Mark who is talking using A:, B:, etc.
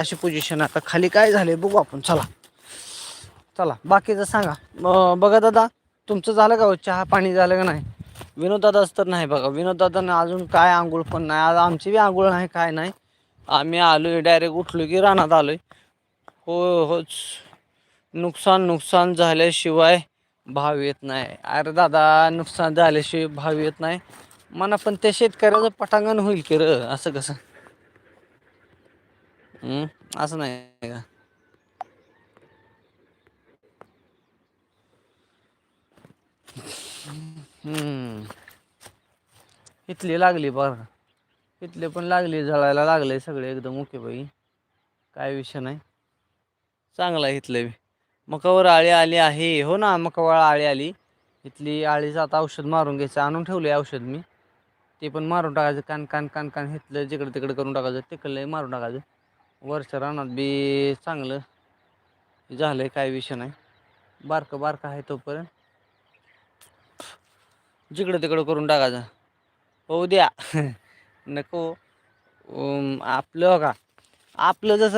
A: अशी पोझिशन आता खाली काय झाले बघू आपण. चला चला बाकीचं सांगा. बघा दादा तुमचं झालं का चहा पाणी झालं का नाही. विनोदादाच तर नाही बघा. विनोदादांना अजून काय आंघोळ पण नाही. आज आमची बी आंघोळ नाही काय नाही. आम्ही आलोय डायरेक्ट उठलो की रानात आलोय. हो होच नुकसान झाल्याशिवाय भाव येत नाही. अरे दादा नुकसान झाल्याशिवाय भाव येत नाही म्हणा, पण त्या शेतकऱ्याचं पटांगण होईल की र. असं कसं असं नाही का. इथली लागली बरं. इथले पण लागली जळायला लागले सगळे एकदम ओके बाई. काय विषय नाही. चांगला इथले मकावर आळी आली आहे. हो ना मकावर आळी आली. इथली आळीच आता औषध मारून घ्यायचं. आणून ठेवलंय औषध मी. ते पण मारून टाकायचं. कान हिथलं जिकडं तिकडं करून टाकायचं. तिकडलंही मारून टाकायचं. वरच्या रानात बी चांगलं झालंय काय विषय नाही. बारकं आहे तोपर्यंत जिकडं तिकडं करून टाकायचं. होऊ द्या नको. आपलं का आपलं जसं